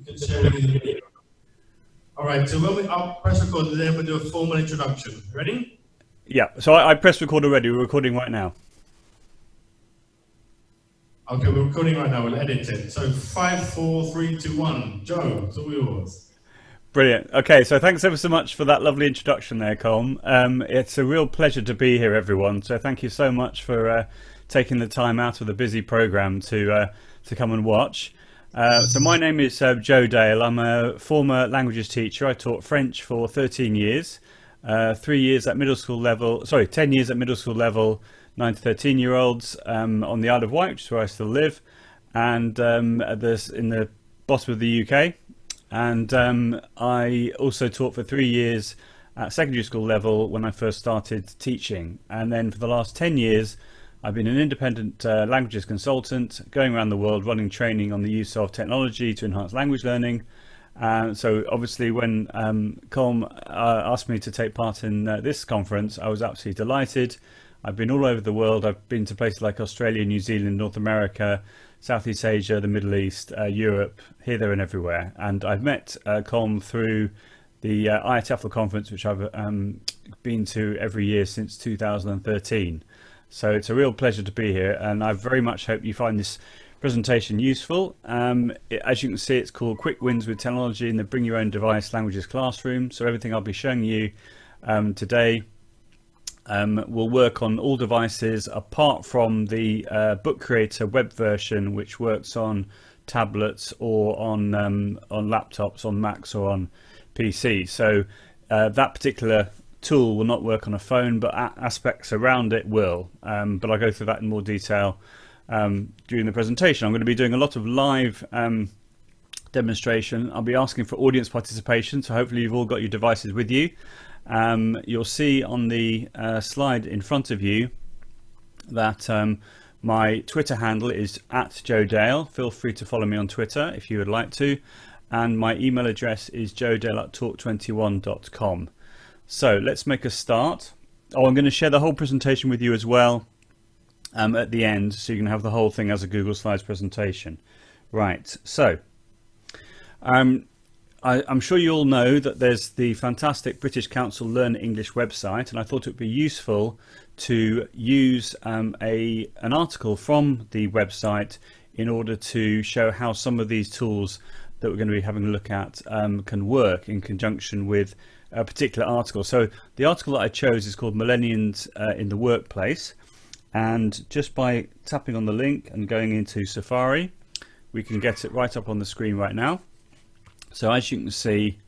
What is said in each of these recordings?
You can share with the video. All right, so when I'll press record, then we'll do a formal introduction. Ready? Yeah, so I pressed record already. We're recording right now. Okay, we're recording right now. We'll edit it. So 5, 4, 3, 2, 1. Joe, it's all yours. Brilliant. Okay, so thanks ever so much for that lovely introduction there, Colm. It's a real pleasure to be here, everyone. So thank you so much for taking the time out of the busy program to come and watch. So my name is Joe Dale. I'm a former languages teacher. I taught French for 13 years, 3 years at middle school level, 10 years at middle school level, 9 to 13-year-olds on the Isle of Wight, which is where I still live, and in the bottom of the UK. And I also taught for 3 years at secondary school level when I first started teaching. And then for the last 10 years, I've been an independent languages consultant, going around the world running training on the use of technology to enhance language learning. So obviously when Colm asked me to take part in this conference, I was absolutely delighted. I've been all over the world. I've been to places like Australia, New Zealand, North America, Southeast Asia, the Middle East, Europe, here, there and everywhere. And I've met Colm through the iTELL conference, which I've been to every year since 2013. So it's a real pleasure to be here, and I very much hope you find this presentation useful. As you can see, it's called Quick Wins with Technology in the Bring Your Own Device Languages Classroom. So everything I'll be showing you today will work on all devices apart from the Book Creator web version, which works on tablets or on laptops, on Macs or on PC. So that particular tool will not work on a phone, but aspects around it will. But I'll go through that in more detail during the presentation. I'm going to be doing a lot of live demonstration. I'll be asking for audience participation, so hopefully you've all got your devices with you. You'll see on the slide in front of you that my Twitter handle is @JoeDale. Feel free to follow me on Twitter if you would like to. And my email address is joedale@talk21.com. So let's make a start. Oh, I'm going to share the whole presentation with you as well at the end, so you can have the whole thing as a Google Slides presentation. Right, so I'm sure you all know that there's the fantastic British Council Learn English website, and I thought it would be useful to use an article from the website in order to show how some of these tools that we're going to be having a look at can work in conjunction with a particular article. So the article that I chose is called Millennials in the Workplace, and just by tapping on the link and going into Safari, we can get it right up on the screen right now. So as you can see,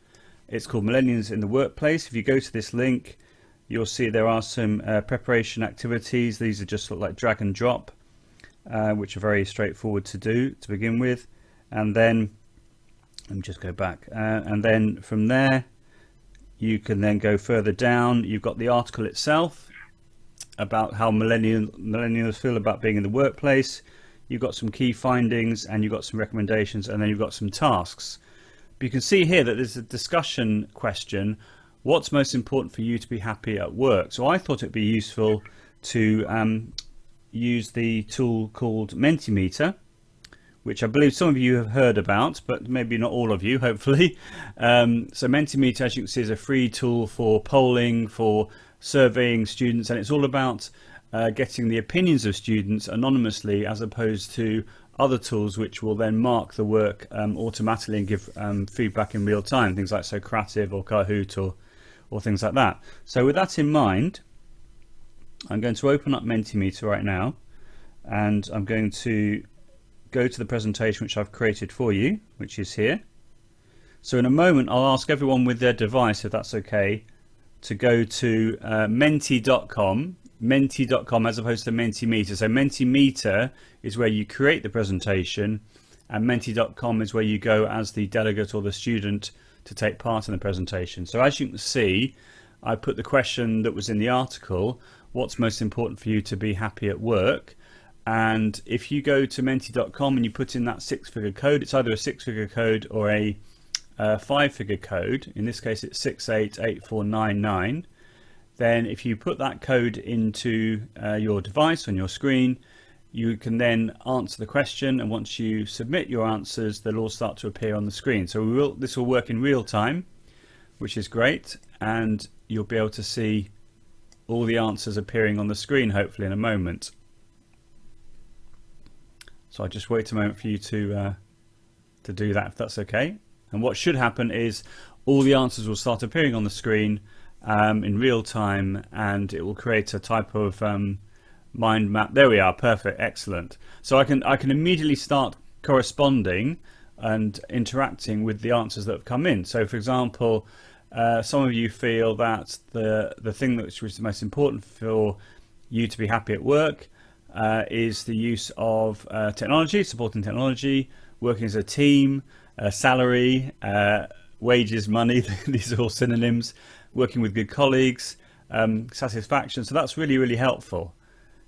it's called Millennials in the Workplace. If you go to this link, you'll see there are some preparation activities. These are just sort of like drag and drop, which are very straightforward to do to begin with. And then, let me just go back. And then from there, you can then go further down. You've got the article itself about how millennials feel about being in the workplace. You've got some key findings, and you've got some recommendations, and then you've got some tasks. But you can see here that there's a discussion question: what's most important for you to be happy at work? So I thought it'd be useful to use the tool called Mentimeter, which I believe some of you have heard about, but maybe not all of you, hopefully. So Mentimeter, as you can see, is a free tool for polling, for surveying students, and it's all about getting the opinions of students anonymously, as opposed to other tools which will then mark the work automatically and give feedback in real time, things like Socrative or Kahoot or things like that. So with that in mind, I'm going to open up Mentimeter right now, and I'm going to go to the presentation which I've created for you, which is here. So in a moment I'll ask everyone with their device, if that's okay, to go to menti.com as opposed to Mentimeter. So Mentimeter is where you create the presentation, and menti.com is where you go as the delegate or the student to take part in the presentation. So as you can see, I put the question that was in the article: what's most important for you to be happy at work? And if you go to menti.com and you put in that 6-figure code, it's either a 6-figure code or a 5-figure code. In this case, it's 688499. Then if you put that code into your device on your screen, you can then answer the question, and once you submit your answers, they'll all start to appear on the screen. So this will work in real time, which is great, and you'll be able to see all the answers appearing on the screen hopefully in a moment. So I'll just wait a moment for you to do that, if that's okay. And what should happen is all the answers will start appearing on the screen in real time, and it will create a type of mind map. There we are, perfect, excellent. So I can immediately start corresponding and interacting with the answers that have come in. So for example, some of you feel that the thing which was the most important for you to be happy at work is the use of technology, supporting technology, working as a team, salary, wages, money, these are all synonyms, working with good colleagues, satisfaction. So that's really, really helpful.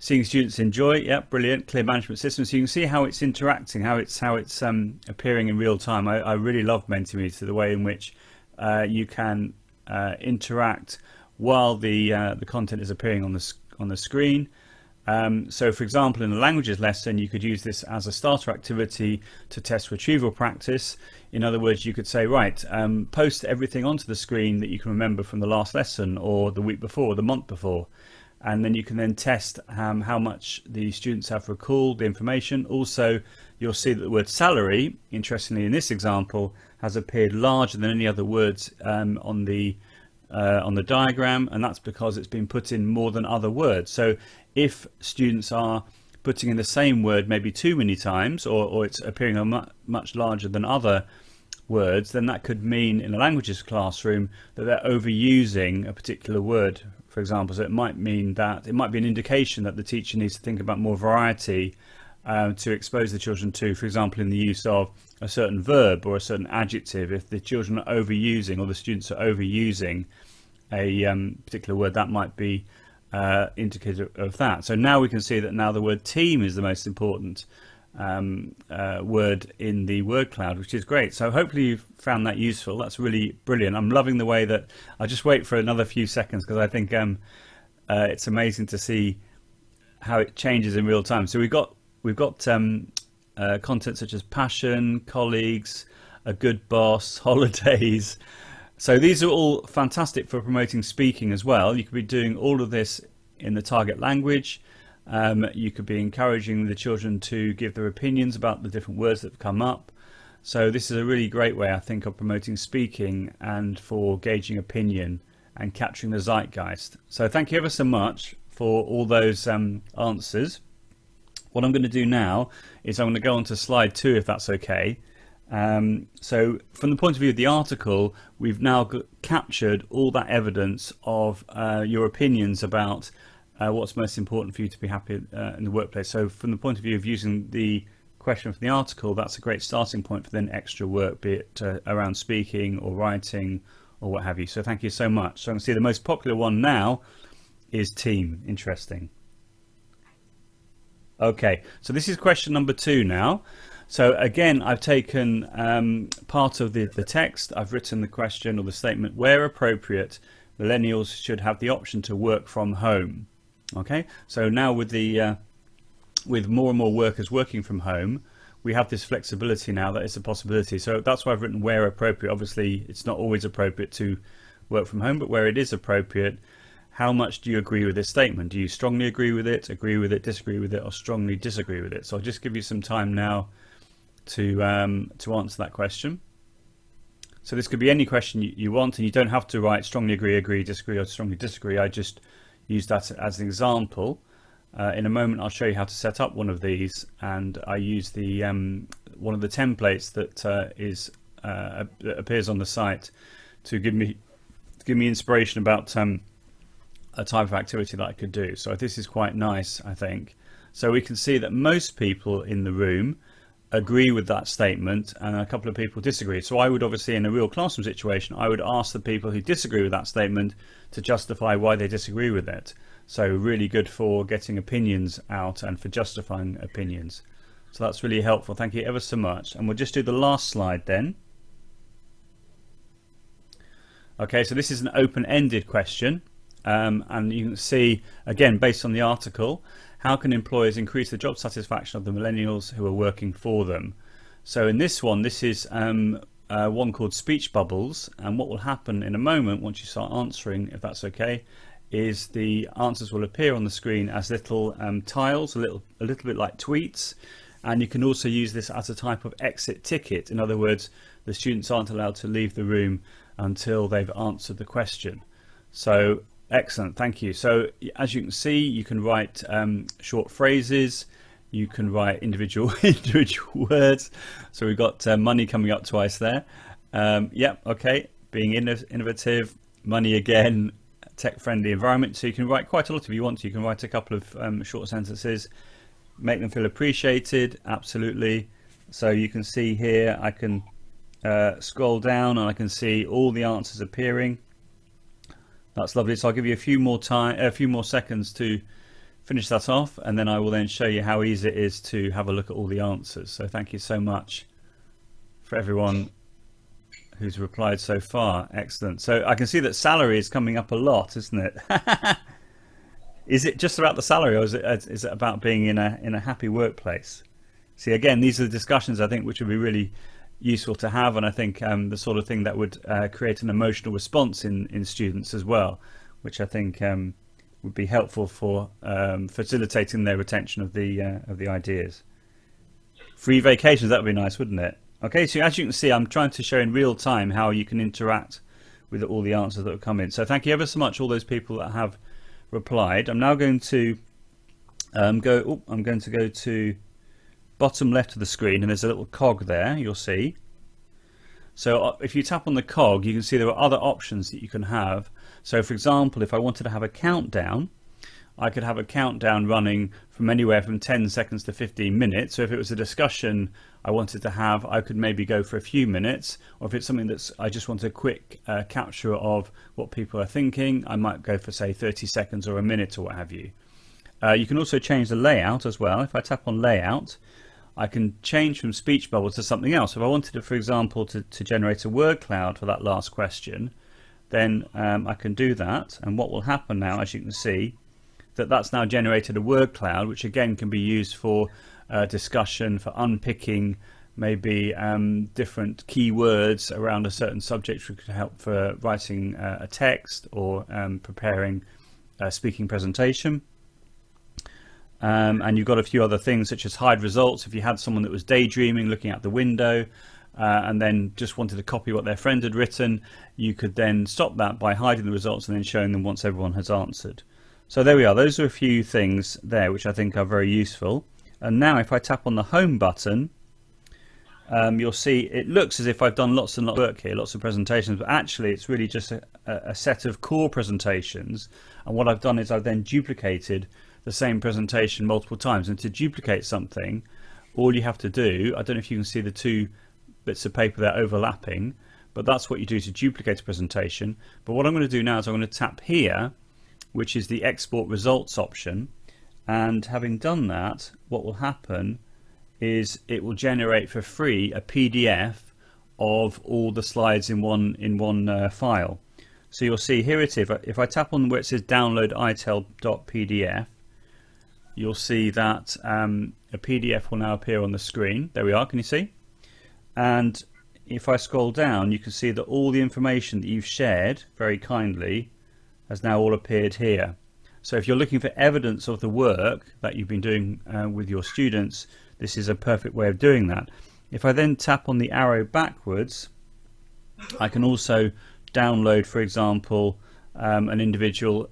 Seeing students enjoy, yeah, brilliant. Clear management system. So you can see how it's interacting, how it's appearing in real time. I really love Mentimeter, the way in which you can interact while the content is appearing on the screen. So for example, in the languages lesson, you could use this as a starter activity to test retrieval practice. In other words, you could say, right, post everything onto the screen that you can remember from the last lesson or the week before or the month before. And then you can then test how much the students have recalled the information. Also, you'll see that the word salary, interestingly in this example, has appeared larger than any other words on the diagram, and that's because it's been put in more than other words. So if students are putting in the same word maybe too many times, or it's appearing much larger than other words, then that could mean in a languages classroom that they're overusing a particular word, for example. So it might mean that it might be an indication that the teacher needs to think about more variety to expose the children to, for example, in the use of a certain verb or a certain adjective. If the children are overusing, or the students are overusing a particular word, that might be indicative of that. So now we can see that now the word team is the most important word in the word cloud, which is great. So hopefully you've found that useful. That's really brilliant. I'm loving the way that I'll just wait for another few seconds, because I think it's amazing to see how it changes in real time. So we've got content such as passion, colleagues, a good boss, holidays. So these are all fantastic for promoting speaking as well. You could be doing all of this in the target language. You could be encouraging the children to give their opinions about the different words that have come up. So this is a really great way, I think, of promoting speaking and for gauging opinion and capturing the zeitgeist. So thank you ever so much for all those answers. What I'm going to do now is I'm going to go on to slide 2, if that's okay. So from the point of view of the article, we've now captured all that evidence of your opinions about what's most important for you to be happy in the workplace. So from the point of view of using the question from the article, that's a great starting point for then extra work, be it around speaking or writing or what have you. So thank you so much. So I can see the most popular one now is team. Interesting. Okay, so this is question number 2 now. So again, I've taken part of the text. I've written the question or the statement, where appropriate, millennials should have the option to work from home. Okay, so now with more and more workers working from home, we have this flexibility now that it's a possibility. So that's why I've written where appropriate. Obviously, it's not always appropriate to work from home, but where it is appropriate, how much do you agree with this statement? Do you strongly agree with it, disagree with it, or strongly disagree with it? So I'll just give you some time now to answer that question. So this could be any question you want, and you don't have to write strongly agree, disagree, or strongly disagree. I just use that as an example. In a moment I'll show you how to set up one of these, and I use the one of the templates that appears on the site to give me inspiration about a type of activity that I could do. So this is quite nice, I think. So we can see that most people in the room agree with that statement, and a couple of people disagree. So I would obviously, in a real classroom situation, I would ask the people who disagree with that statement to justify why they disagree with it. So really good for getting opinions out and for justifying opinions. So that's really helpful. Thank you ever so much. And we'll just do the last slide then. Okay, so this is an open-ended question. And you can see, again, based on the article, how can employers increase the job satisfaction of the millennials who are working for them? So in this one, this is one called speech bubbles, and what will happen in a moment once you start answering, if that's okay, is the answers will appear on the screen as little tiles, a little bit like tweets. And you can also use this as a type of exit ticket. In other words, the students aren't allowed to leave the room until they've answered the question. So excellent, thank you. So as you can see, you can write short phrases, you can write individual words. So we've got money coming up twice there. Yep, okay, being innovative, money again, tech-friendly environment. So you can write quite a lot if you want to. You can write a couple of short sentences, make them feel appreciated, absolutely. So you can see here, I can scroll down and I can see all the answers appearing. That's lovely. So I'll give you a few more seconds to finish that off, and then I will then show you how easy it is to have a look at all the answers. So thank you so much for everyone who's replied so far. Excellent. So I can see that salary is coming up a lot, isn't it? Is it just about the salary, or is it about being in a happy workplace? See, again, these are the discussions I think which would be really useful to have, and I think the sort of thing that would create an emotional response in students as well, which I think would be helpful for facilitating their retention of the ideas. Free vacations, that would be nice, wouldn't it? Okay, so as you can see, I'm trying to show in real time how you can interact with all the answers that have come in. So thank you ever so much, all those people that have replied. I'm now going to go to bottom left of the screen, and there's a little cog there, you'll see. So if you tap on the cog, you can see there are other options that you can have. So for example, if I wanted to have a countdown, I could have a countdown running from anywhere from 10 seconds to 15 minutes. So if it was a discussion I wanted to have, I could maybe go for a few minutes. Or if it's something that's I just want a quick capture of what people are thinking, I might go for, say, 30 seconds or a minute or what have you. You can also change the layout as well. If I tap on layout, I can change from speech bubble to something else. If I wanted to, for example, to generate a word cloud for that last question, then I can do that. And what will happen now, as you can see, that's now generated a word cloud, which again can be used for discussion, for unpicking maybe different keywords around a certain subject, which could help for writing a text or preparing a speaking presentation. And you've got a few other things such as hide results. If you had someone that was daydreaming, looking out the window, and then just wanted to copy what their friend had written, you could then stop that by hiding the results and then showing them once everyone has answered. So there we are. Those are a few things there which I think are very useful. And now if I tap on the home button, you'll see it looks as if I've done lots and lots of work here, lots of presentations, but actually it's really just a set of core presentations. And what I've done is I've then duplicated the same presentation multiple times. And to duplicate something, all you have to do, I don't know if you can see the two bits of paper that are overlapping, but that's what you do to duplicate a presentation. But what I'm going to do now is I'm going to tap here, which is the export results option, and having done that, what will happen is it will generate for free a PDF of all the slides in one file. So you'll see here it is. If I tap on where it says download iTELL.pdf, you'll see that a PDF will now appear on the screen. There we are, can you see? And if I scroll down, you can see that all the information that you've shared very kindly has now all appeared here. So if you're looking for evidence of the work that you've been doing with your students, this is a perfect way of doing that. If I then tap on the arrow backwards, I can also download, for example, an individual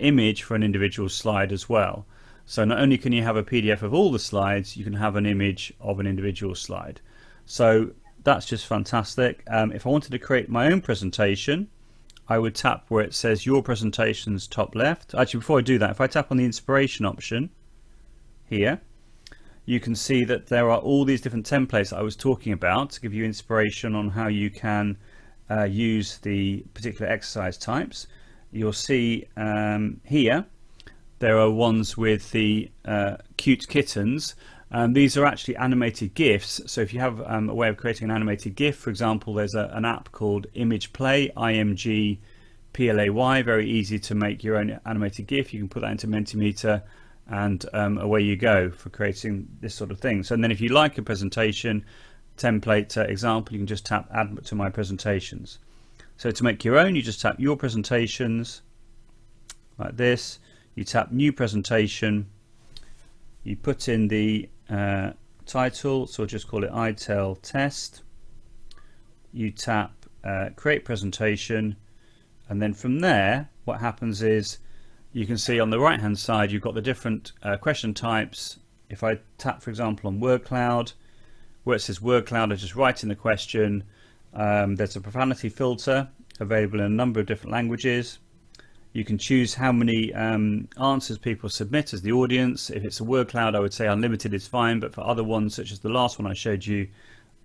image for an individual slide as well. So not only can you have a PDF of all the slides, you can have an image of an individual slide. So that's just fantastic. If I wanted to create my own presentation, I would tap where it says your presentations top left. Actually, before I do that, if I tap on the inspiration option here, you can see that there are all these different templates that I was talking about to give you inspiration on how you can use the particular exercise types. You'll see here there are ones with the cute kittens. These are actually animated GIFs. So if you have a way of creating an animated GIF, for example, there's an app called Image Play, IMG PLAY, very easy to make your own animated GIF. You can put that into Mentimeter and away you go for creating this sort of thing. So then if you like a presentation template example, you can just tap add to my presentations. So to make your own, you just tap your presentations like this, you tap new presentation, you put in the title, so I'll just call it iTELL test, you tap create presentation, and then from there what happens is you can see on the right hand side you've got the different question types. If I tap for example on word cloud, where it says word cloud, I just write in the question. There's a profanity filter available in a number of different languages. You can choose how many answers people submit as the audience. If it's a word cloud, I would say unlimited is fine, but for other ones such as the last one I showed you,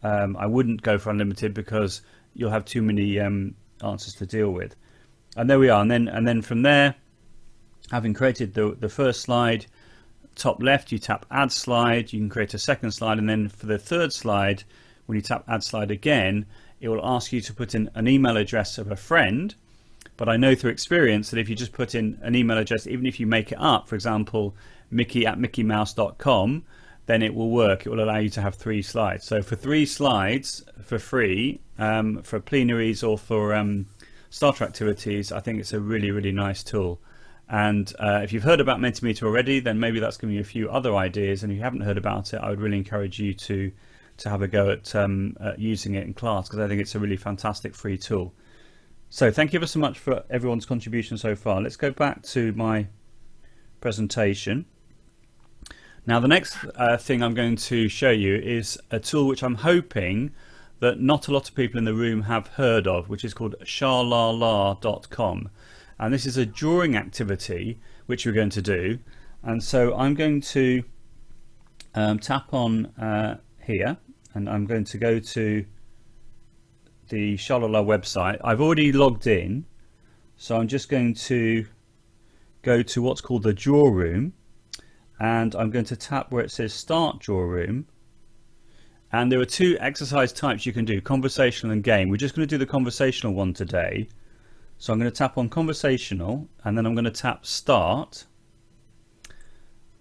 I wouldn't go for unlimited because you'll have too many answers to deal with. And there we are, and then from there, having created the first slide, top left you tap add slide, you can create a second slide, and then for the third slide, when you tap add slide again, it will ask you to put in an email address of a friend. But I know through experience that if you just put in an email address, even if you make it up, for example mickey@mickeymouse.com, then it will work. It will allow you to have 3 slides. So for 3 slides for free, for plenaries or for starter activities, I think it's a really nice tool. And if you've heard about Mentimeter already, then maybe that's giving you a few other ideas, and if you haven't heard about it, I would really encourage you to have a go at using it in class, because I think it's a really fantastic free tool. So thank you ever so much for everyone's contribution so far. Let's go back to my presentation. Now the next thing I'm going to show you is a tool which I'm hoping that not a lot of people in the room have heard of, which is called shalala.com. And this is a drawing activity which we're going to do. And so I'm going to tap on here, and I'm going to go to the Shalala website. I've already logged in, so I'm just going to go to what's called the draw room, and I'm going to tap where it says start draw room. And there are 2 exercise types you can do, conversational and game. We're just going to do the conversational one today. So I'm going to tap on conversational, and then I'm going to tap start.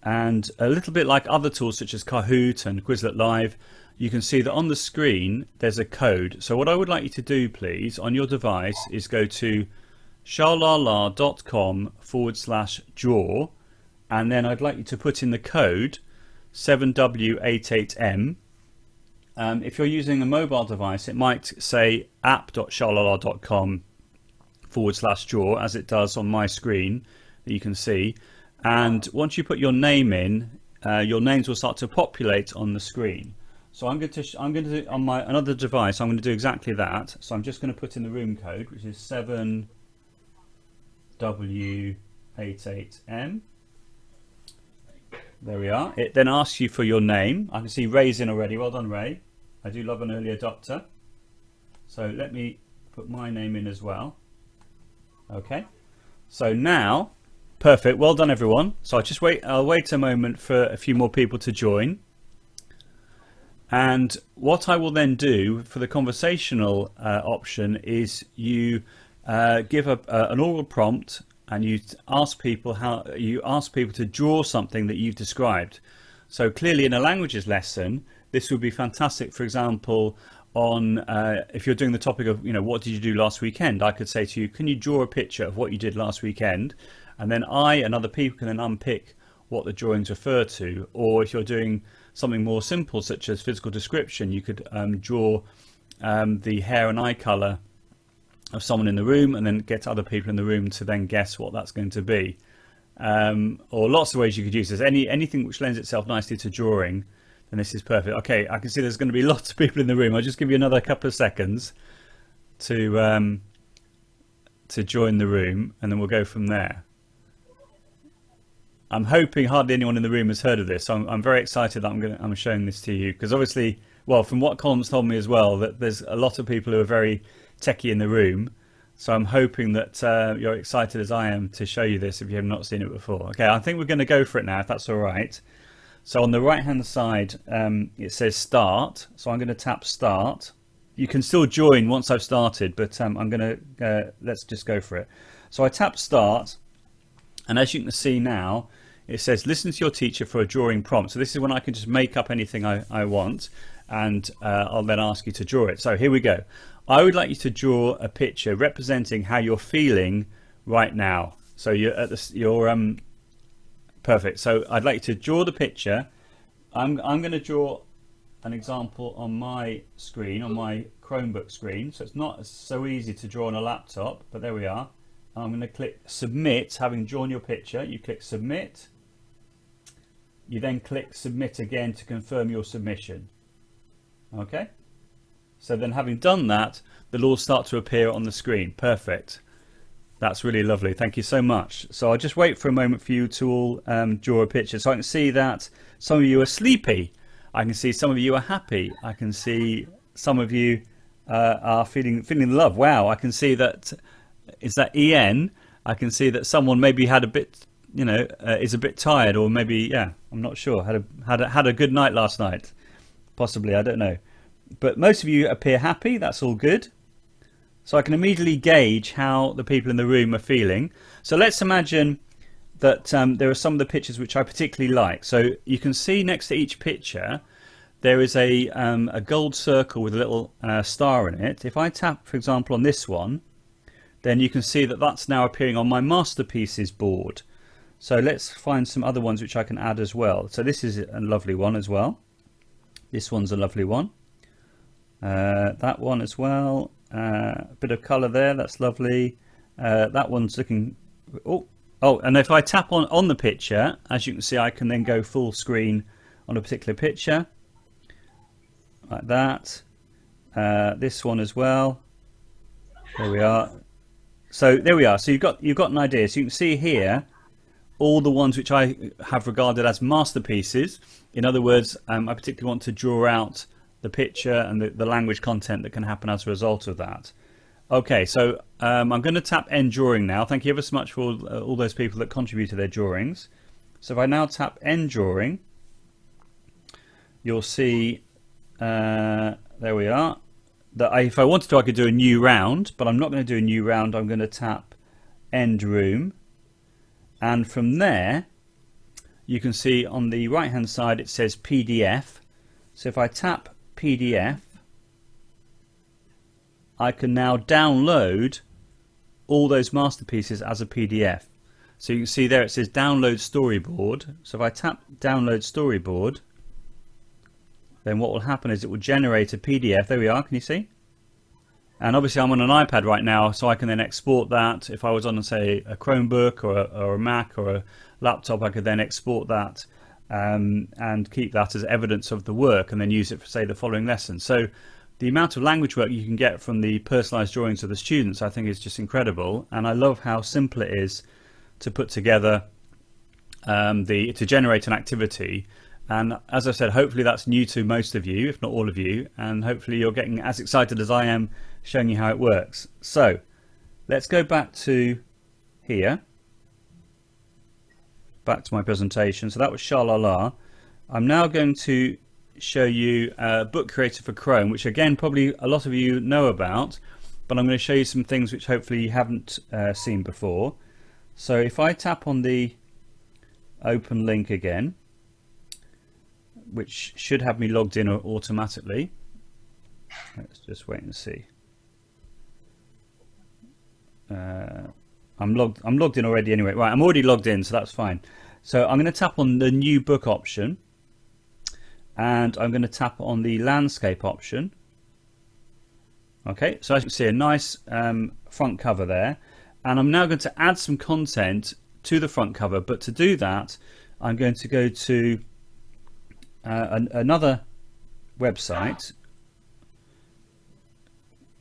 And a little bit like other tools such as Kahoot and Quizlet Live, you can see that on the screen there's a code. So what I would like you to do, please, on your device is go to shalala.com/draw, and then I'd like you to put in the code 7W88M. If you're using a mobile device, it might say app.shalala.com/draw, as it does on my screen that you can see. And once you put your name in, your names will start to populate on the screen. So I'm going to on my another device, I'm going to do exactly that. So I'm just going to put in the room code, which is 7W88M. There we are. It then asks you for your name. I can see Ray's in already. Well done, Ray. I do love an early adopter. So let me put my name in as well. Okay. So now, perfect. Well done, everyone. So I'll wait a moment for a few more people to join. And what I will then do for the conversational option is you give an oral prompt, and you ask people to draw something that you've described. So clearly in a languages lesson, this would be fantastic. For example, on if you're doing the topic of, what did you do last weekend? I could say to you, can you draw a picture of what you did last weekend? And then I and other people can then unpick what the drawings refer to. Or if you're doing something more simple, such as physical description, you could draw the hair and eye color of someone in the room, and then get other people in the room to then guess what that's going to be. Or lots of ways you could use this. Anything which lends itself nicely to drawing, then this is perfect. Okay, I can see there's going to be lots of people in the room. I'll just give you another couple of seconds to join the room, and then we'll go from there. I'm hoping hardly anyone in the room has heard of this, so I'm very excited that I'm showing this to you, because obviously, well, from what Colin's told me as well, that there's a lot of people who are very techie in the room. So I'm hoping that you're excited as I am to show you this if you have not seen it before. Okay, I think we're going to go for it now, if that's all right. So on the right hand side, it says start. So I'm going to tap start. You can still join once I've started, but I'm going to, let's just go for it. So I tap start, and as you can see now, it says listen to your teacher for a drawing prompt. So this is when I can just make up anything I want, and I'll then ask you to draw it. So here we go. I would like you to draw a picture representing how you're feeling right now. So you're at perfect. So I'd like you to draw the picture. I'm going to draw an example on my screen, on my Chromebook screen. So it's not so easy to draw on a laptop, but there we are. I'm going to click submit. Having drawn your picture, you click submit. You then click submit again to confirm your submission. Okay. So then having done that, they'll all start to appear on the screen. Perfect. That's really lovely. Thank you so much. So I'll just wait for a moment for you to all draw a picture. So I can see that some of you are sleepy. I can see some of you are happy. I can see some of you are feeling love. Wow. I can see that, is that EN? I can see that someone maybe had a bit, you know, is a bit tired, or maybe, yeah, I'm not sure. Had a good night last night. Possibly, I don't know. But most of you appear happy. That's all good. So I can immediately gauge how the people in the room are feeling. So let's imagine that there are some of the pictures which I particularly like. So you can see next to each picture there is a gold circle with a little star in it. If I tap, for example, on this one, then you can see that that's now appearing on my masterpieces board. So let's find some other ones which I can add as well. So this is a lovely one as well. This one's a lovely one. That one as well. A bit of colour there, that's lovely. That one's looking, oh, and if I tap on the picture, as you can see, I can then go full screen on a particular picture like that. This one as well. There we are. So there we are. So you've got an idea. So you can see here all the ones which I have regarded as masterpieces. In other words, I particularly want to draw out the picture and the language content that can happen as a result of that. Okay, so I'm going to tap End Drawing now. Thank you ever so much for all those people that contribute to their drawings. So if I now tap End Drawing, you'll see, there we are, that if I wanted to, I could do a new round, but I'm not going to do a new round. I'm going to tap End Room, and from there you can see on the right hand side it says PDF. So if I tap PDF, I can now download all those masterpieces as a PDF. So you can see there it says download storyboard. So if I tap download storyboard, then what will happen is it will generate a PDF. There we are, can you see? And obviously I'm on an iPad right now, so I can then export that. If I was on, say, a Chromebook or a Mac or a laptop, I could then export that and keep that as evidence of the work, and then use it for, say, the following lesson. So the amount of language work you can get from the personalised drawings of the students, I think, is just incredible. And I love how simple it is to put together, to generate an activity. And as I said, hopefully that's new to most of you, if not all of you, and hopefully you're getting as excited as I am showing you how it works. So let's go back to here, back to my presentation. So that was Sha-la-la. I'm now going to show you Book Creator for Chrome, which again probably a lot of you know about, but I'm going to show you some things which hopefully you haven't seen before. So if I tap on the open link again, which should have me logged in automatically. Let's just wait and see. I'm logged in already anyway. Right, I'm already logged in, so that's fine. So I'm going to tap on the new book option, and I'm going to tap on the landscape option. Okay, so as you can see, a nice front cover there, and I'm now going to add some content to the front cover. But to do that, I'm going to go to another website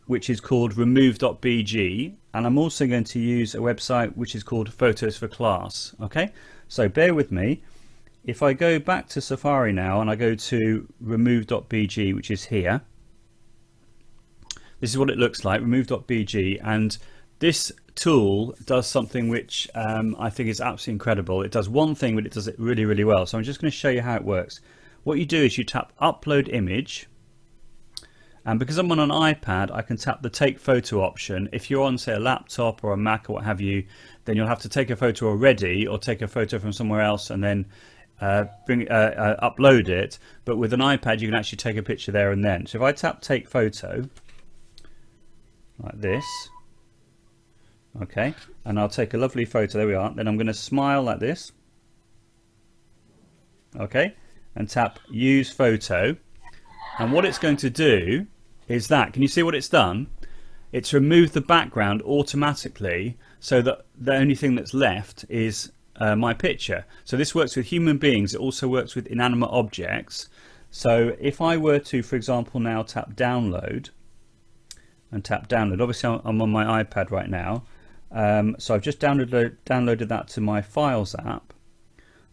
which is called remove.bg, and I'm also going to use a website which is called Photos for Class. Okay, so bear with me. If I go back to Safari now and I go to remove.bg, which is here, this is what it looks like, remove.bg, and this tool does something which I think is absolutely incredible. It does one thing, but it does it really, really well. So I'm just going to show you how it works. What you do is you tap upload image, And because I'm on an iPad, I can tap the take photo option. If you're on, say, a laptop or a Mac or what have you, then you'll have to take a photo already or take a photo from somewhere else and then upload it. But with an iPad, you can actually take a picture there and then. So if I tap take photo like this, okay, and I'll take a lovely photo, there we are. Then I'm going to smile like this, okay, and tap use photo. And what it's going to do is that, can you see what it's done? It's removed the background automatically so that the only thing that's left is my picture. So this works with human beings. It also works with inanimate objects. So if I were to, for example, now tap download and tap download, obviously I'm on my iPad right now. So I've just downloaded that to my Files app.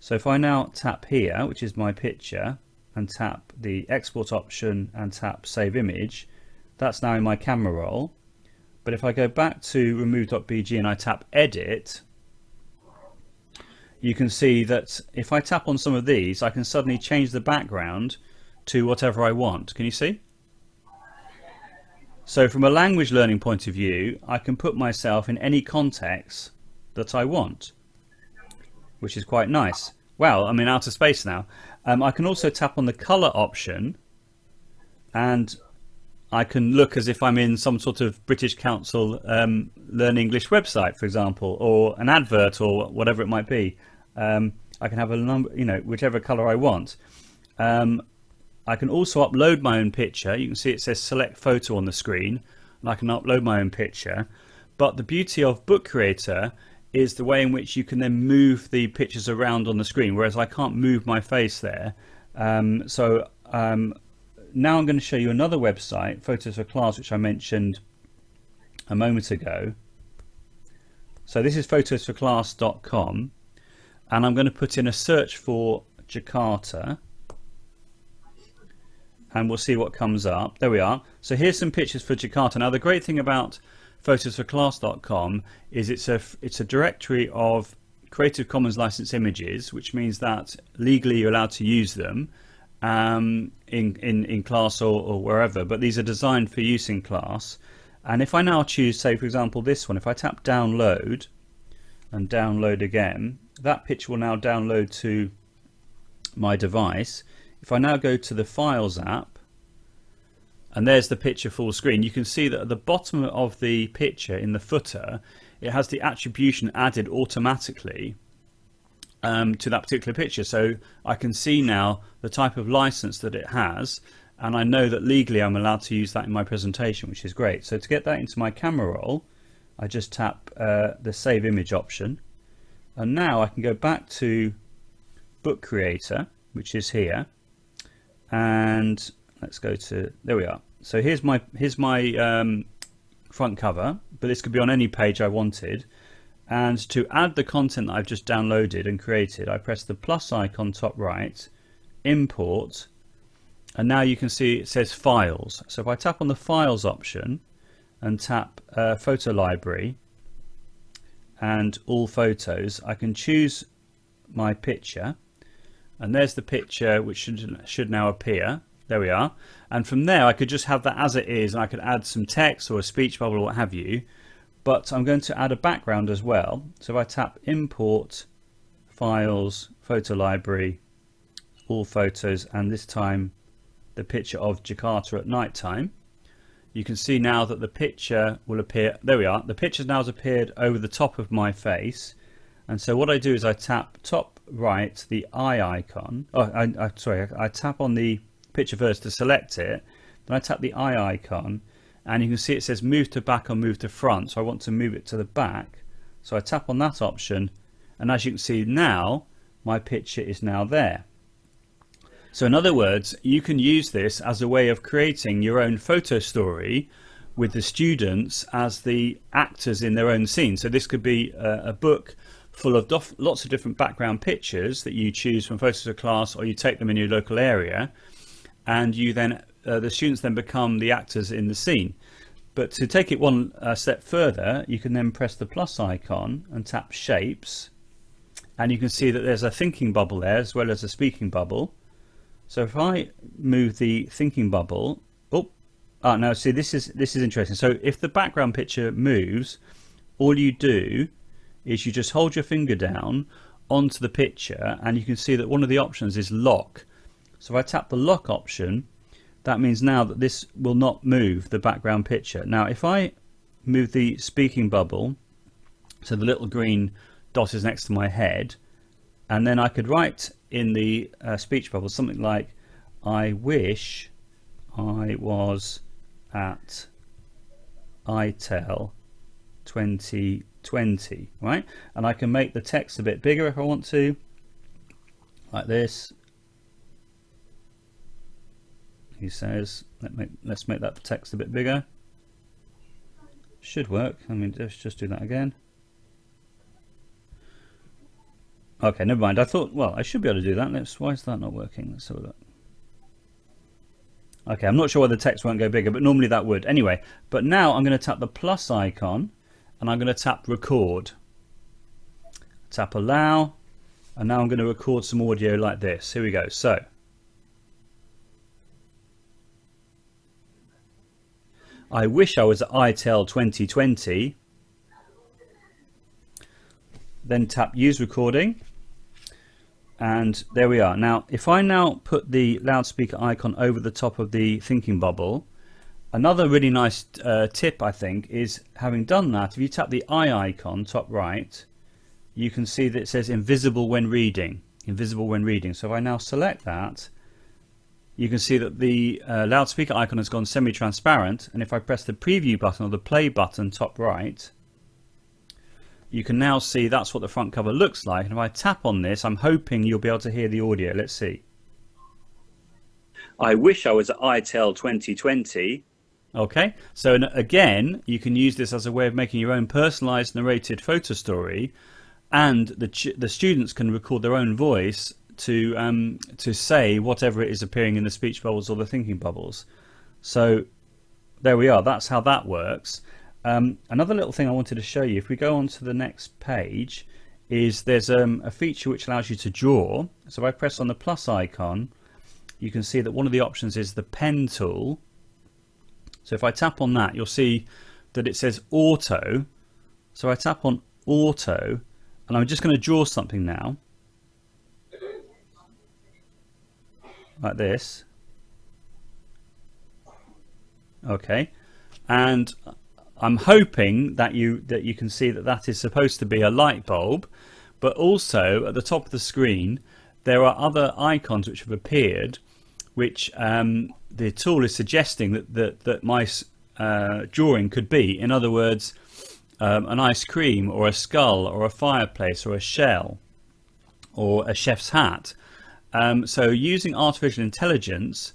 So if I now tap here, which is my picture, and tap the export option and tap save image, that's now in my camera roll. But if I go back to remove.bg and I tap edit, you can see that if I tap on some of these, I can suddenly change the background to whatever I want. Can you see? So from a language learning point of view, I can put myself in any context that I want, which is quite nice. Wow, I'm in outer space now. I can also tap on the color option and I can look as if I'm in some sort of British Council Learn English website, for example, or an advert or whatever it might be. I can have a number, whichever color I want. I can also upload my own picture. You can see it says select photo on the screen, and I can upload my own picture. But the beauty of Book Creator is the way in which you can then move the pictures around on the screen, whereas I can't move my face there. Now I'm going to show you another website, Photos for Class, which I mentioned a moment ago. So this is photosforclass.com, and I'm going to put in a search for Jakarta, and we'll see what comes up. There we are. So here's some pictures for Jakarta. Now the great thing about photosforclass.com is it's a directory of Creative Commons licensed images, which means that legally you're allowed to use them in class or wherever, but these are designed for use in class. And if I now choose, say for example this one, if I tap download and download again, that picture will now download to my device. If I now go to the Files app, and there's the picture full screen, you can see that at the bottom of the picture in the footer, it has the attribution added automatically to that particular picture. So I can see now the type of license that it has, and I know that legally I'm allowed to use that in my presentation, which is great. So to get that into my camera roll, I just tap the save image option, and now I can go back to Book Creator, which is here, and let's go to, there we are. So here's my front cover, but this could be on any page I wanted. And to add the content that I've just downloaded and created, I press the plus icon top right, import, and now you can see it says files. So if I tap on the files option and tap photo library and all photos, I can choose my picture, and there's the picture which should now appear. There we are. And from there I could just have that as it is, and I could add some text or a speech bubble or what have you. But I'm going to add a background as well. So if I tap import, files, photo library, all photos, and this time the picture of Jakarta at night time, you can see now that the picture will appear. There we are. The picture now has appeared over the top of my face. And so what I do is I tap top right, the eye icon. I tap on the picture first to select it. Then I tap the eye icon, and you can see it says move to back or move to front. So I want to move it to the back. So I tap on that option, and as you can see now, my picture is now there. So in other words, you can use this as a way of creating your own photo story with the students as the actors in their own scene. So this could be a book full of lots of different background pictures that you choose from Photos of Class, or you take them in your local area, and you then the students then become the actors in the scene. But to take it one step further, you can then press the plus icon and tap shapes, and you can see that there's a thinking bubble there as well as a speaking bubble. So if I move the thinking bubble, Oh no, see, this is interesting. So if the background picture moves, all you do is you just hold your finger down onto the picture, and you can see that one of the options is lock. So if I tap the lock option, that means now that this will not move the background picture. Now if I move the speaking bubble, so the little green dot is next to my head, and then I could write in the speech bubble something like, I wish I was at iTELL 2020, right? And I can make the text a bit bigger if I want to, like this. He says, let's make that text a bit bigger. Should work. I mean, let's just do that again. Okay, never mind. I thought, well, I should be able to do that. Why is that not working? Let's have a look. Okay, I'm not sure why the text won't go bigger, but normally that would. Anyway, but now I'm going to tap the plus icon, and I'm going to tap record. Tap allow, and now I'm going to record some audio like this. Here we go. So, I wish I was at iTELL 2020. Then tap use recording, and there we are. Now if I now put the loudspeaker icon over the top of the thinking bubble, another really nice tip I think is, having done that, if you tap the eye icon top right, you can see that it says invisible when reading. Invisible when reading. So if I now select that, you can see that the loudspeaker icon has gone semi-transparent, and if I press the preview button or the play button top right, you can now see that's what the front cover looks like. And if I tap on this, I'm hoping you'll be able to hear the audio. Let's see. I wish I was at iTELL 2020. Okay, so again, you can use this as a way of making your own personalized narrated photo story, and the students can record their own voice to say whatever it is appearing in the speech bubbles or the thinking bubbles. So there we are. That's how that works. Another little thing I wanted to show you, if we go on to the next page, is there's a feature which allows you to draw. So if I press on the plus icon, you can see that one of the options is the pen tool. So if I tap on that, you'll see that it says auto. So I tap on auto, and I'm just going to draw something now, like this. Okay, and I'm hoping that you can see that that is supposed to be a light bulb, but also at the top of the screen there are other icons which have appeared, which the tool is suggesting that my drawing could be. In other words, an ice cream or a skull or a fireplace or a shell or a chef's hat. So using artificial intelligence,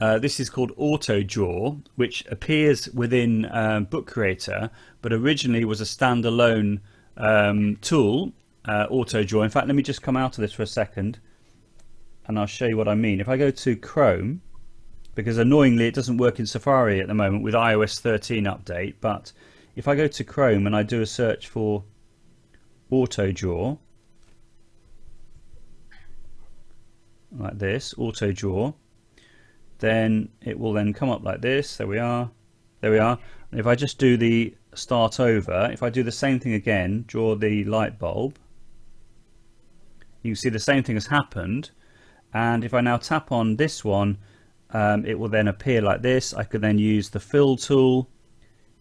this is called Auto Draw, which appears within Book Creator, but originally was a standalone tool, Auto Draw. In fact, let me just come out of this for a second, and I'll show you what I mean. If I go to Chrome, because annoyingly it doesn't work in Safari at the moment with iOS 13 update, but if I go to Chrome and I do a search for Auto Draw, like this, Auto Draw, then it will then come up like this. There we are. There we are. And if I just do the start over, if I do the same thing again, draw the light bulb, you can see the same thing has happened. And if I now tap on this one, it will then appear like this. I could then use the fill tool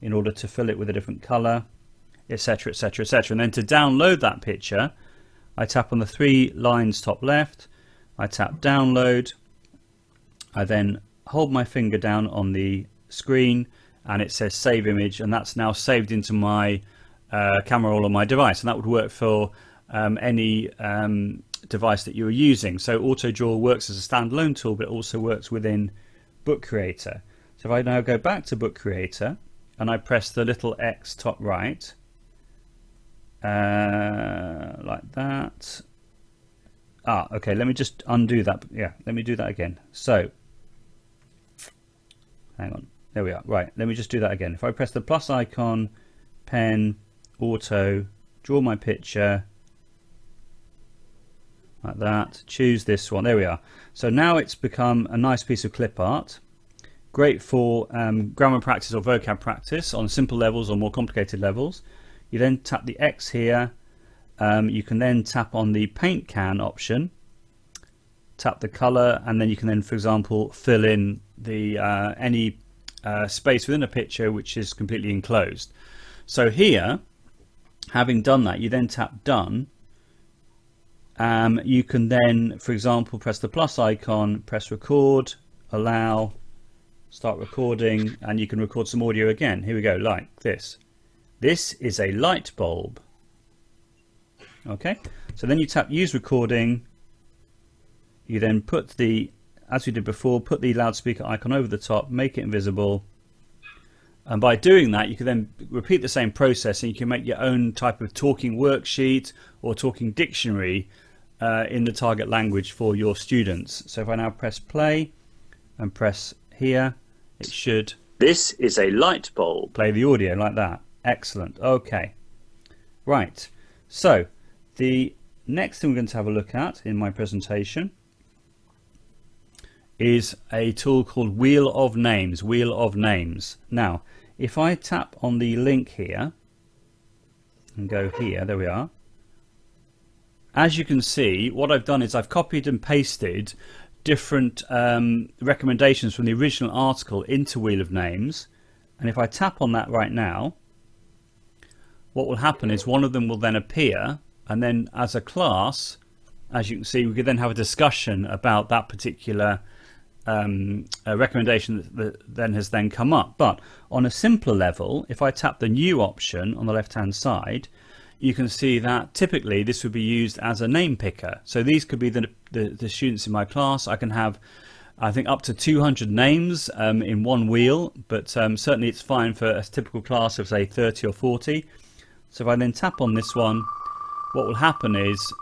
in order to fill it with a different color, etc., etc., etc. And then to download that picture, I tap on the three lines top left, I tap download, I then hold my finger down on the screen, and it says save image, and that's now saved into my camera roll on my device, and that would work for any device that you're using. So Auto Draw works as a standalone tool, but it also works within Book Creator. So if I now go back to Book Creator and I press the little X top right, like that. Okay, let me just undo that. Yeah, let me do that again. So hang on, there we are. Right, let me just do that again. If I press the plus icon, pen, auto, draw my picture like that, choose this one, there we are. So now it's become a nice piece of clip art. Great for grammar practice or vocab practice on simple levels or more complicated levels. You then tap the X here. You can then tap on the paint can option, tap the color, and then you can then, for example, fill in the any space within a picture which is completely enclosed. So here, having done that, you then tap done. You can then, for example, press the plus icon, press record, allow, start recording, and you can record some audio again. Here we go, like this. This is a light bulb. Okay, so then you tap use recording. You then put the, as we did before, put the loudspeaker icon over the top, make it invisible. And by doing that, you can then repeat the same process, and you can make your own type of talking worksheet or talking dictionary in the target language for your students. So if I now press play and press here, it should, this is a light bulb, play the audio like that. Excellent. Okay. Right. So the next thing we're going to have a look at in my presentation is a tool called Wheel of Names. Wheel of Names. Now, if I tap on the link here and go here, there we are. As you can see, what I've done is I've copied and pasted different recommendations from the original article into Wheel of Names. And if I tap on that right now, what will happen is one of them will then appear, and then as a class, as you can see, we could then have a discussion about that particular recommendation that then has then come up. But on a simpler level, if I tap the new option on the left hand side, you can see that typically this would be used as a name picker. So these could be the students in my class. I can have, I think, up to 200 names in one wheel, but certainly it's fine for a typical class of say 30 or 40. So if I then tap on this one, what will happen is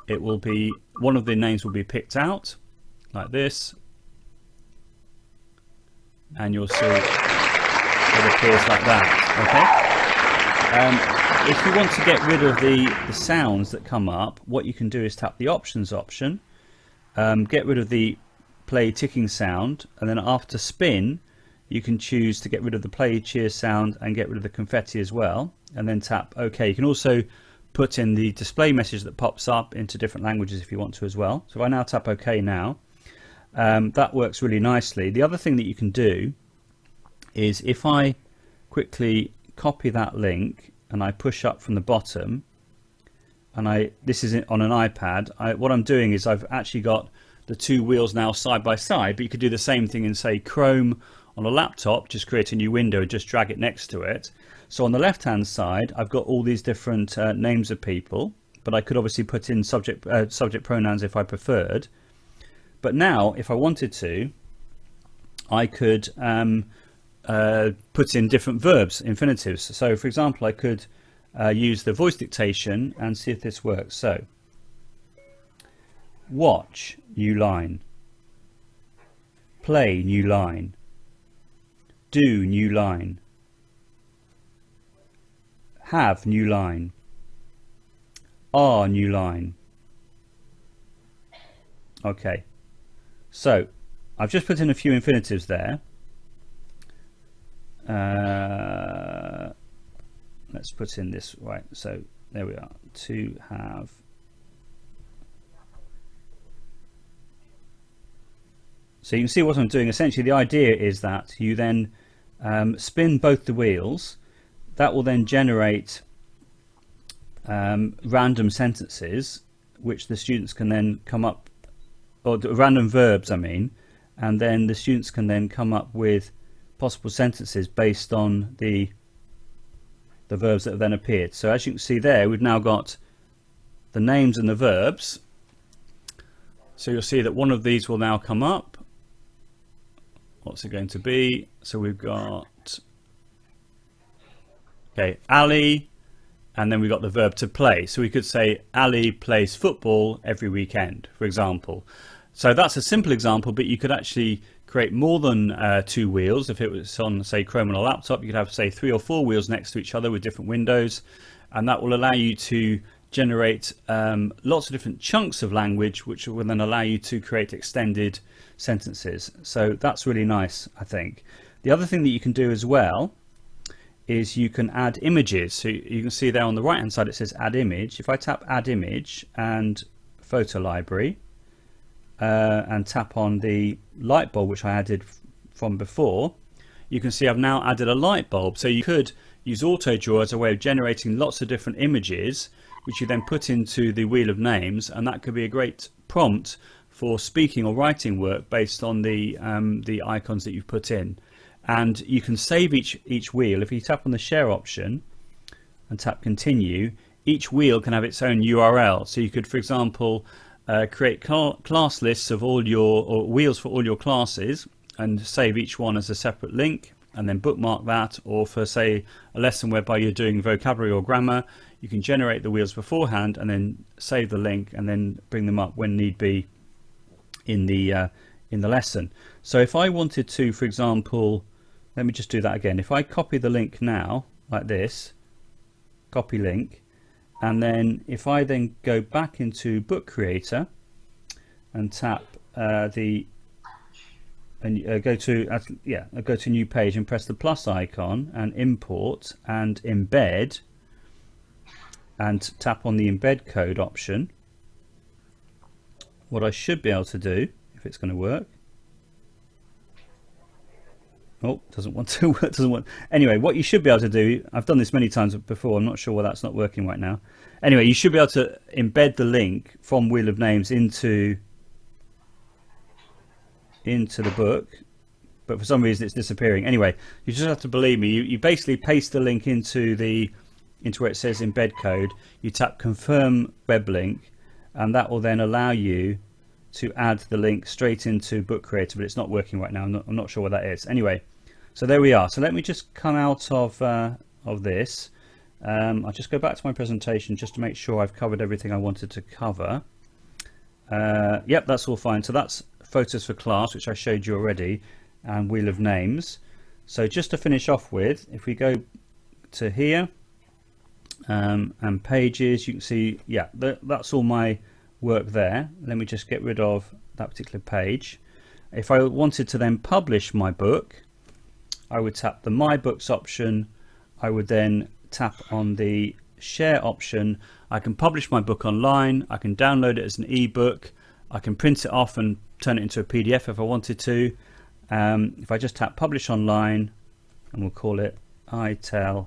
it will be, one of the names will be picked out like this, and you'll see it appears like that. Okay. If you want to get rid of the sounds that come up, what you can do is tap the options option, get rid of the play ticking sound, and then after spin you can choose to get rid of the play cheer sound and get rid of the confetti as well, and then tap OK. You can also put in the display message that pops up into different languages if you want to as well. So if I now tap OK now, that works really nicely. The other thing that you can do is if I quickly copy that link and I push up from the bottom, and this is on an iPad, what I'm doing is I've actually got the two wheels now side by side, but you could do the same thing in say Chrome on a laptop, just create a new window and just drag it next to it. So on the left hand side I've got all these different names of people, but I could obviously put in subject pronouns if I preferred. But now if I wanted to, I could put in different verbs, infinitives. So for example, I could use the voice dictation and see if this works. So watch, new line. Play, new line. Do, new line. Have, new line. Are, new line. Okay, so I've just put in a few infinitives there. Let's put in this, right, so there we are, to have. So you can see what I'm doing. Essentially the idea is that you then spin both the wheels. That will then generate random sentences which the students can then come up, or random verbs I mean, and then the students can then come up with possible sentences based on the verbs that have then appeared. So as you can see there, we've now got the names and the verbs. So you'll see that one of these will now come up. What's it going to be? So we've got, okay, Ali, and then we've got the verb to play. So we could say Ali plays football every weekend, for example. So that's a simple example, but you could actually create more than two wheels. If it was on, say, Chrome on a laptop, you could have, say, 3 or 4 wheels next to each other with different windows, and that will allow you to generate lots of different chunks of language, which will then allow you to create extended sentences. So that's really nice, I think. The other thing that you can do as well is you can add images. So you can see there on the right hand side it says add image. If I tap add image and photo library and tap on the light bulb which I added from before, you can see I've now added a light bulb. So you could use AutoDraw as a way of generating lots of different images which you then put into the wheel of names, and that could be a great prompt for speaking or writing work based on the icons that you've put in. And you can save each wheel. If you tap on the share option and tap continue, each wheel can have its own URL. So you could, for example, create class lists of all your, or wheels for all your classes, and save each one as a separate link, and then bookmark that. Or for, say, a lesson whereby you're doing vocabulary or grammar, you can generate the wheels beforehand and then save the link and then bring them up when need be in the lesson. So if I wanted to, for example, let me just do that again. If I copy the link now, like this, copy link, and then if I then go back into Book Creator and tap go to new page and press the plus icon and import and embed, and tap on the embed code option, what I should be able to do, if it's going to work, oh, doesn't want to work, doesn't want. Anyway, what you should be able to do, I've done this many times before, I'm not sure why that's not working right now. Anyway, you should be able to embed the link from Wheel of Names into the book, but for some reason it's disappearing. Anyway, you just have to believe me. You basically paste the link into where it says embed code, you tap confirm web link, and that will then allow you to add the link straight into Book Creator, but it's not working right now. I'm not sure what that is. Anyway, so there we are. So let me just come out of this. I'll just go back to my presentation just to make sure I've covered everything I wanted to cover. Yep, that's all fine. So that's Photos for Class, which I showed you already, and Wheel of Names. So just to finish off with, if we go to here and pages, you can see, yeah, that's all my work there. Let me just get rid of that particular page. If I wanted to then publish my book, I would tap the My Books option. I would then tap on the share option. I can publish my book online. I can download it as an ebook. I can print it off and turn it into a PDF if I wanted to. If I just tap publish online, and we'll call it iTELL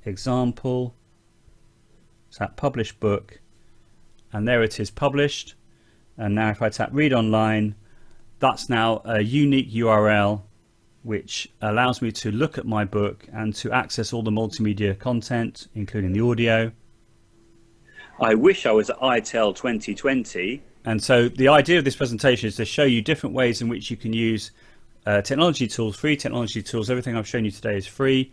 example, tap publish book, and there it is, published. And now if I tap read online, that's now a unique URL which allows me to look at my book and to access all the multimedia content, including the audio. I wish I was at iTELL 2020. And so the idea of this presentation is to show you different ways in which you can use technology tools, free technology tools. Everything I've shown you today is free,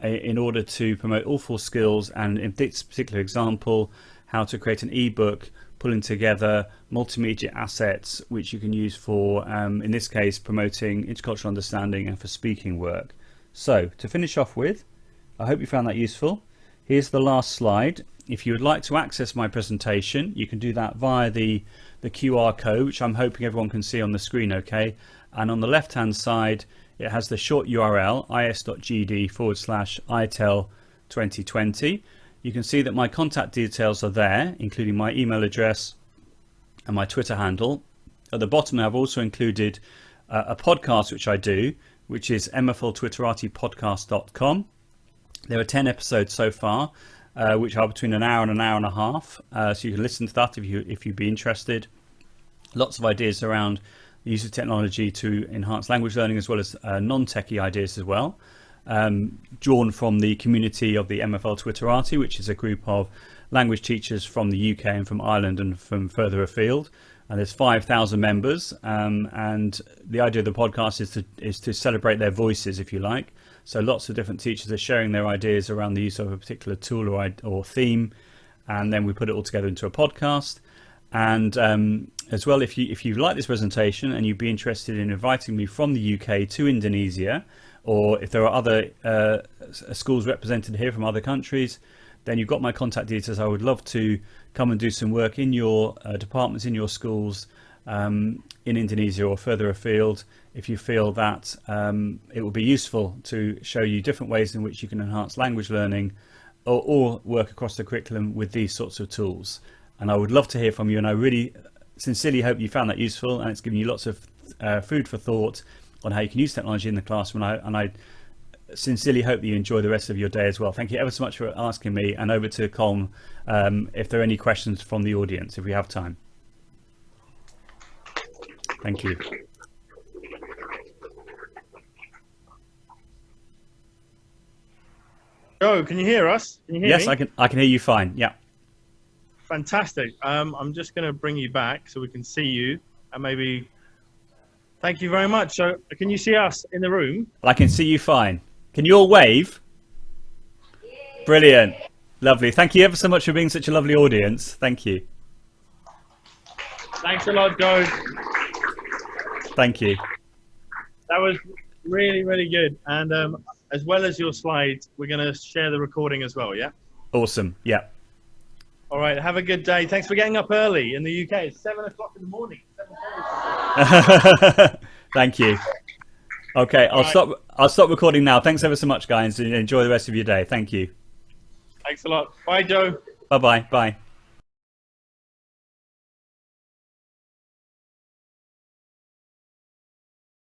in order to promote all four skills, and in this particular example, how to create an ebook, pulling together multimedia assets which you can use for, in this case, promoting intercultural understanding and for speaking work. So to finish off with, I hope you found that useful. Here's the last slide. If you would like to access my presentation, you can do that via the QR code, which I'm hoping everyone can see on the screen okay. And on the left hand side, it has the short URL, is.gd/iTELL 2020. You can see that my contact details are there, including my email address and my Twitter handle. At the bottom, I've also included a podcast which I do, which is mfltwitteratipodcast.com. There are 10 episodes so far, which are between an hour and an hour and a half. So you can listen to that if you'd be interested. Lots of ideas around the use of technology to enhance language learning, as well as non-techie ideas as well, drawn from the community of the MFL Twitterati, which is a group of language teachers from the UK and from Ireland and from further afield. And there's 5,000 members, and the idea of the podcast is to celebrate their voices, if you like. So lots of different teachers are sharing their ideas around the use of a particular tool or theme, and then we put it all together into a podcast. And as well, if you like this presentation and you'd be interested in inviting me from the UK to Indonesia, or if there are other schools represented here from other countries, then you've got my contact details. I would love to come and do some work in your departments, in your schools, in Indonesia or further afield, if you feel that it will be useful to show you different ways in which you can enhance language learning or work across the curriculum with these sorts of tools. And I would love to hear from you, and I really sincerely hope you found that useful, and it's given you lots of food for thought on how you can use technology in the classroom, and I sincerely hope that you enjoy the rest of your day as well. Thank you ever so much for asking me, and over to Colm if there are any questions from the audience, if we have time. Thank you. Joe, can you hear us? Can you hear yes, me? I can hear you fine. Yeah. Fantastic. I'm just going to bring you back so we can see you, and maybe. Thank you very much. So, can you see us in the room? I can see you fine. Can you all wave? Brilliant. Lovely. Thank you ever so much for being such a lovely audience. Thank you. Thanks a lot, Joe. Thank you. That was really, really good. And as well as your slides, we're going to share the recording as well, yeah? Awesome. Yeah. All right. Have a good day. Thanks for getting up early in the UK. It's 7 o'clock in the morning. 7:30. Thank you. Okay, I'll stop recording now. Thanks ever so much, guys, and enjoy the rest of your day. Thank you. Thanks a lot. Bye, Joe. Bye-bye. Bye.